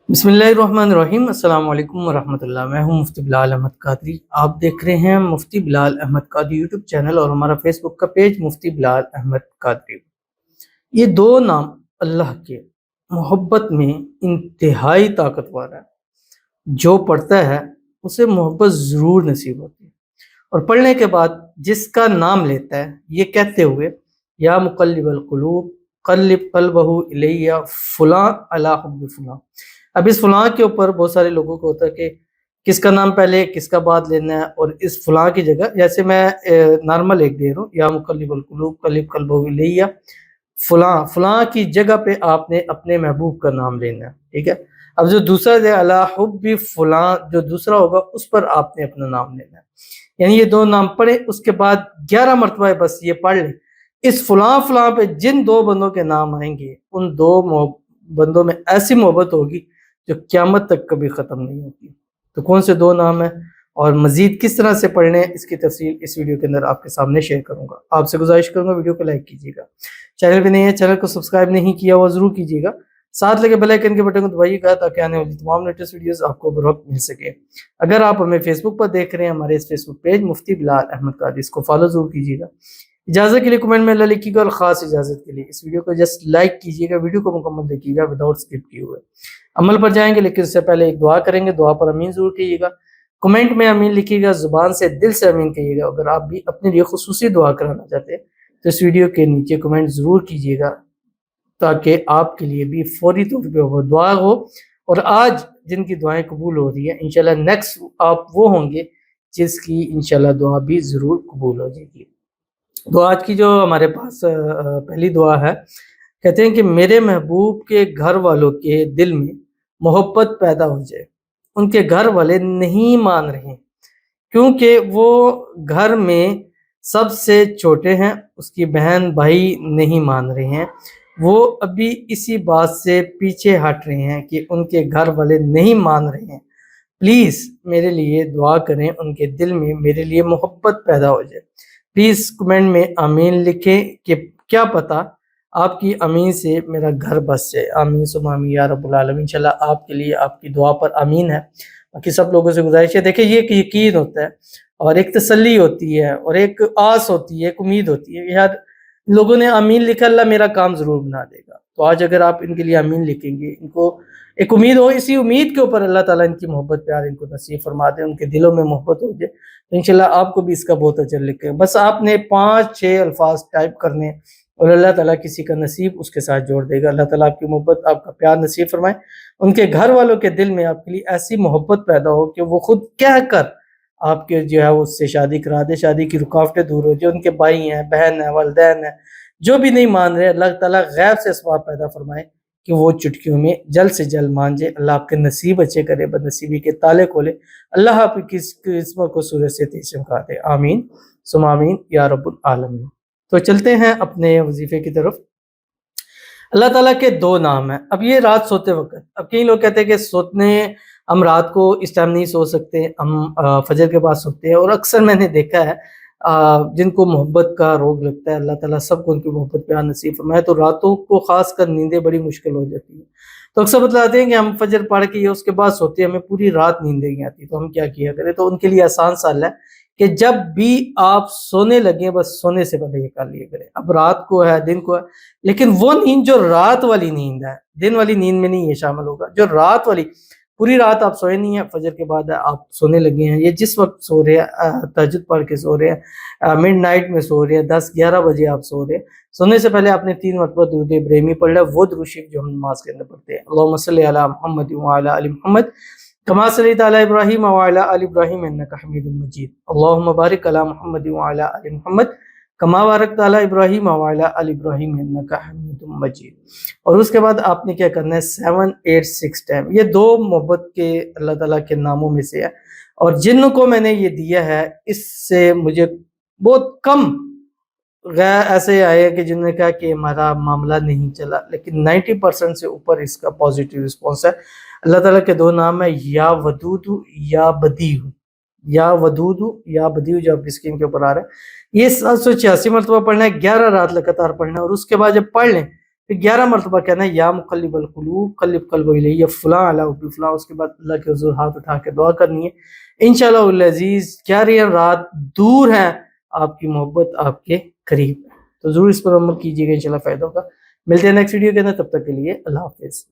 बिस्मिल्लाहिर्रहमानिर्रहीम। अस्सलाम वालेकुम वरहमतुल्लाह। मैं हूं मुफ्ती बिलाल अहमद कादरी। आप देख रहे हैं मुफ्ती बिलाल अहमद कादरी यूट्यूब चैनल और हमारा फेसबुक का पेज मुफ्ती बिलाल अहमद कादरी। ये दो नाम अल्लाह के मोहब्बत में इंतहाई ताकतवर है। जो पढ़ता है उसे मोहब्बत ज़रूर नसीब होती है और पढ़ने के बाद जिसका नाम लेता है ये कहते हुए या मुक़ल्लिबल क़ुलूब क़ल्लिब क़ल्बहु इलैया फ़ुलां अला हुब्बि फ़ुलां। अब इस फलां के ऊपर बहुत सारे लोगों को होता है कि किसका नाम पहले किसका बाद लेना है, और इस फलां की जगह जैसे मैं नॉर्मल एक दे रहा हूँ या मुक़ल्लिबुल क़ुलूब क़ल्लिब क़ल्बहु इलैया फलां फलां की जगह पे आपने अपने महबूब का नाम लेना है। ठीक है। अब जो दूसरा है अला हुब्बि फलां, जो दूसरा होगा उस पर आपने अपना नाम लेना है। यानी ये दो नाम पढ़े उसके बाद 11 मरतबा बस ये पढ़ लें। इस फलां फलां पे जिन दो बंदों के नाम आएंगे उन दो बंदों में ऐसी मोहब्बत होगी जो क़यामत तक कभी ख़त्म नहीं होती। तो कौन से दो नाम हैं और मज़ीद किस तरह से पढ़ने हैं इसकी तफसील इस वीडियो के अंदर आपके सामने शेयर करूँगा। आपसे गुजारिश करूँगा वीडियो को लाइक कीजिएगा, चैनल पे नहीं है चैनल को सब्सक्राइब नहीं किया हुआ ज़रूर कीजिएगा, साथ लगे बेल आइकन के बटन को दबाइएगा ताकि आने वाली तमाम लेटेस्ट वीडियोस आपको बर वक्त मिल सके। अगर आप हमें फेसबुक पर देख रहे हैं हमारे इस फेसबुक पेज मुफ्ती बिलाल अहमद कादरी, इसको फॉलो ज़रूर कीजिएगा। इजाज़त के लिए कमेंट में अल्लाह लिखिएगा और ख़ास इजाज़त के लिए इस वीडियो को जस्ट लाइक कीजिएगा, वीडियो को मुकम्मल देखिएगा विदाउट स्किप किए हुए। अमल पर जाएंगे लेकिन उससे पहले एक दुआ करेंगे, दुआ पर अमीन ज़रूर कीजिएगा। कमेंट में अमीन लिखिएगा, ज़ुबान से दिल से अमीन कहिएगा। अगर आप भी अपने लिए खुसूसी दुआ कराना चाहते हैं तो इस वीडियो के नीचे कमेंट ज़रूर कीजिएगा ताकि आपके लिए भी फौरी तौर पे वो दुआ हो। और आज जिनकी दुआएं कबूल हो रही है इंशाल्लाह नेक्स्ट आप वो होंगे जिसकी इंशाल्लाह दुआ भी ज़रूर कबूल हो जाएगी। तो आज की जो हमारे पास पहली दुआ है, कहते हैं कि मेरे महबूब के घर वालों के दिल में मोहब्बत पैदा हो जाए। उनके घर वाले नहीं मान रहे क्योंकि वो घर में सबसे छोटे हैं, उसकी बहन भाई नहीं मान रहे हैं। वो अभी इसी बात से पीछे हट रहे हैं कि उनके घर वाले नहीं मान रहे हैं। प्लीज़ मेरे लिए दुआ करें, उनके दिल में मेरे लिए मोहब्बत पैदा हो जाए। प्लीज़ कमेंट में आमीन लिखें कि क्या पता आपकी आमीन से मेरा घर बस जाए। आमीन सुम्मा आमीन या रब्बुल आलमीन। इंशाल्लाह आपके लिए आपकी दुआ पर आमीन है। बाकी सब लोगों से गुजारिश है, देखिए ये एक यकीन होता है और एक तसल्ली होती है और एक आस होती है, एक उम्मीद होती है यार लोगों ने आमीन लिखा, अल्लाह मेरा काम ज़रूर बना देगा। तो आज अगर आप इनके लिए आमीन लिखेंगे, इनको एक उम्मीद हो, इसी उम्मीद के ऊपर अल्लाह ताला इनकी मोहब्बत प्यार इनको नसीब फरमा दे, उनके दिलों में मोहब्बत हो जाए, तो इंशाल्लाह आपको भी इसका बहुत अजर लिखेगा। बस आपने 5-6 अल्फाज टाइप करने और अल्लाह ताला किसी का नसीब उसके साथ जोड़ देगा। अल्लाह ताला आपकी मोहब्बत आपका प्यार नसीब फरमाए, उनके घर वालों के दिल में आपके लिए ऐसी मोहब्बत पैदा हो कि वो खुद कह कर आपके जो है उससे शादी करा दे, शादी की रुकावटें दूर हो। जो उनके भाई हैं, बहन है, वालिदैन है, जो भी नहीं मान रहे, अल्लाह ताला गैब से असबाब पैदा फरमाए कि वो चुटकियों में जल्द से जल्द मान जाए। अल्लाह आपके नसीब अच्छे करे, बदनसीबी के ताले खोले। अल्लाह आपकी किस्मत को सूरज से तेज चमका दे। आमीन सुम्मा आमीन या रब्बुल आलमीन। तो चलते हैं अपने वजीफे की तरफ। अल्लाह ताला के दो नाम हैं। अब ये रात सोते वक्त, अब कई लोग कहते हैं कि सोने हम रात को इस टाइम नहीं सो सकते, हम फजर के बाद सोते हैं। और अक्सर मैंने देखा है जिनको मोहब्बत का रोग लगता है, अल्लाह ताला सबको उनकी मोहब्बत प्यार नसीब फरमाए, तो रातों को खास कर नींदें बड़ी मुश्किल हो जाती हैं। तो अक्सर बतलाते हैं कि हम फजर पढ़ के या उसके बाद सोते हैं, हमें पूरी रात नींद नहीं आती, तो हम क्या किया करें। तो उनके लिए आसान सा हल है कि जब भी आप सोने लगे बस सोने से पहले ये कर लिया करें। अब रात को है, दिन को है, लेकिन वो नींद जो रात वाली नींद है, दिन वाली नींद में नहीं ये शामिल होगा। जो रात वाली, पूरी रात आप सोए नहीं है, फजर के बाद आप सोने लगे हैं, ये जिस वक्त सो रहे हैं, तहज्जुद पढ़ के सो रहे हैं, मिडनाइट में सो रहे हैं, 10-11 बजे आप सो रहे हैं, सोने से पहले आपने 3 मरतबा दुरूद इब्राहिमी पढ़ लिया, वो दुरूद शरीफ जो हम नमाज के अंदर पढ़ते हैं। अल्लाहुम्मा सल्लि अला मुहम्मद व अला आलि मुहम्मद कमा सल्लैता अला इब्राहीम व अला आलि इब्राहीम इन्नका हमीदुम मजीद। अल्लाहुम्मा बारिक अला मुहम्मद व अला आलि मुहम्मद कमा बारकता अला इब्राहीम व अला आलि इब्राहीम इन्नका हमीदुम मजीद। और उसके बाद आपने क्या करना है, 7-8-6 टाइम। ये दो मोहब्बत के अल्लाह ताला के नामों में से है और जिनको मैंने ये दिया है इससे मुझे बहुत कम ऐसे आए कि जिन्होंने कहा कि हमारा मामला नहीं चला, लेकिन 90% से ऊपर इसका पॉजिटिव रिस्पॉन्स है। अल्लाह ताला के दो नाम है, या वदूदु या बदीहु, या वदूदु या बदीहु, जो आपकी स्क्रीन के ऊपर आ रहा है। ये 786 मरतबा पढ़ना है, 11 रात लगातार पढ़ना है। और उसके बाद जब पढ़ लें پھر 11 مرتبہ کہنا ہے یا مقلب القلوب قلب قلب الی، یا فلاں علی حب فلاں، اس کے بعد اللہ کے حضور ہاتھ اٹھا کے دعا کرنی ہے انشاءاللہ العزیز 11 رات دور ہے آپ کی محبت آپ کے قریب ہے، تو ضرور اس پر عمل کیجیے گا، انشاءاللہ فائدہ ہوگا۔ ملتے ہیں نیکسٹ ویڈیو کے اندر، تب تک کے لیے اللہ حافظ۔